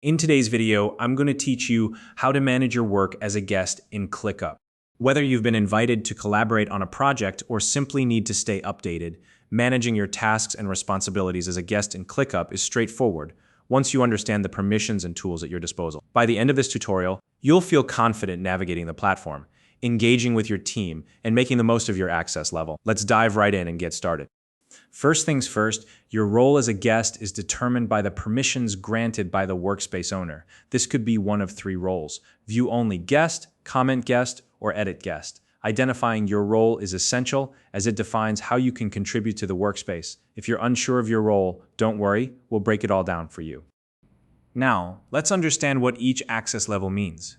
In today's video, I'm going to teach you how to manage your work as a guest in ClickUp. Whether you've been invited to collaborate on a project or simply need to stay updated, managing your tasks and responsibilities as a guest in ClickUp is straightforward once you understand the permissions and tools at your disposal. By the end of this tutorial, you'll feel confident navigating the platform, engaging with your team, and making the most of your access level. Let's dive right in and get started. First things first, your role as a guest is determined by the permissions granted by the Workspace owner. This could be one of three roles: view only guest, comment guest, or edit guest. Identifying your role is essential as it defines how you can contribute to the workspace. If you're unsure of your role, don't worry, we'll break it all down for you. Now, let's understand what each access level means.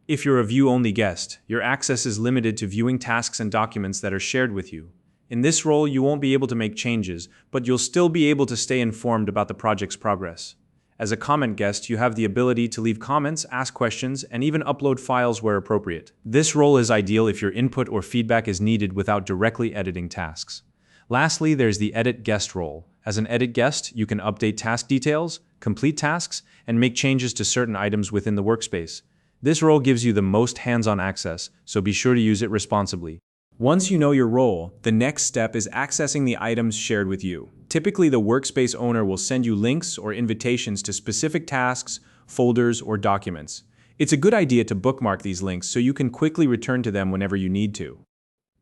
If you're a view-only guest, your access is limited to viewing tasks and documents that are shared with you. In this role, you won't be able to make changes, but you'll still be able to stay informed about the project's progress. As a comment guest, you have the ability to leave comments, ask questions, and even upload files where appropriate. This role is ideal if your input or feedback is needed without directly editing tasks. Lastly, there's the edit guest role. As an edit guest, you can update task details, complete tasks, and make changes to certain items within the workspace. This role gives you the most hands-on access, so be sure to use it responsibly. Once you know your role, the next step is accessing the items shared with you. Typically, the Workspace owner will send you links or invitations to specific tasks, folders, or documents. It's a good idea to bookmark these links so you can quickly return to them whenever you need to.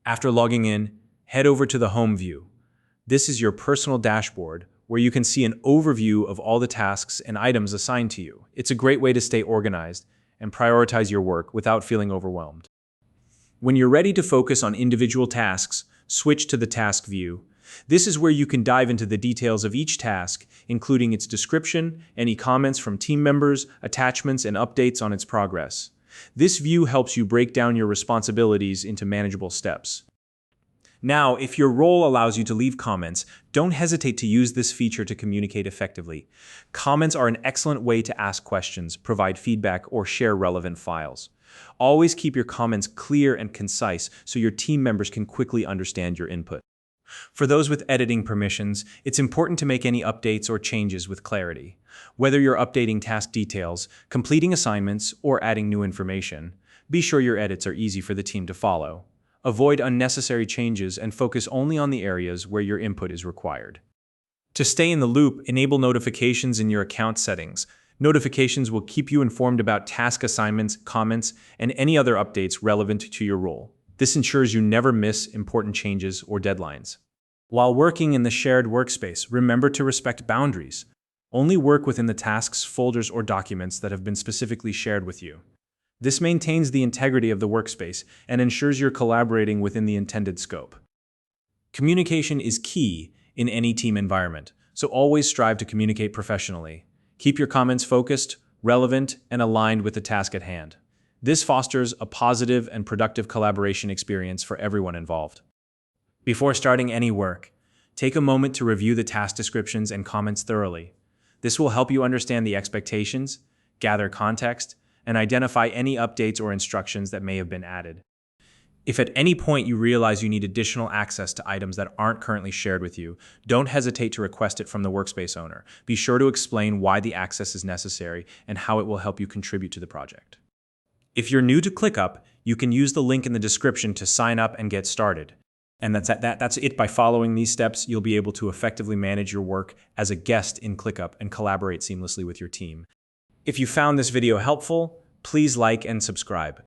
After logging in, head over to the Home view. This is your personal dashboard where you can see an overview of all the tasks and items assigned to you. It's a great way to stay organized and prioritize your work without feeling overwhelmed. When you're ready to focus on individual tasks, switch to the task view. This is where you can dive into the details of each task, including its description, any comments from team members, attachments, and updates on its progress. This view helps you break down your responsibilities into manageable steps. Now, if your role allows you to leave comments, don't hesitate to use this feature to communicate effectively. Comments are an excellent way to ask questions, provide feedback, or share relevant files. Always keep your comments clear and concise so your team members can quickly understand your input. For those with editing permissions, it's important to make any updates or changes with clarity. Whether you're updating task details, completing assignments, or adding new information, be sure your edits are easy for the team to follow. Avoid unnecessary changes and focus only on the areas where your input is required. To stay in the loop, enable notifications in your account settings. Notifications will keep you informed about task assignments, comments, and any other updates relevant to your role. This ensures you never miss important changes or deadlines. While working in the shared workspace, remember to respect boundaries. Only work within the tasks, folders, or documents that have been specifically shared with you. This maintains the integrity of the workspace and ensures you're collaborating within the intended scope. Communication is key in any team environment, so always strive to communicate professionally. Keep your comments focused, relevant, and aligned with the task at hand. This fosters a positive and productive collaboration experience for everyone involved. Before starting any work, take a moment to review the task descriptions and comments thoroughly. This will help you understand the expectations, gather context, and identify any updates or instructions that may have been added. If at any point you realize you need additional access to items that aren't currently shared with you, don't hesitate to request it from the Workspace owner. Be sure to explain why the access is necessary and how it will help you contribute to the project. If you're new to ClickUp, you can use the link in the description to sign up and get started. And that's it. By following these steps, you'll be able to effectively manage your work as a guest in ClickUp and collaborate seamlessly with your team. If you found this video helpful, please like and subscribe.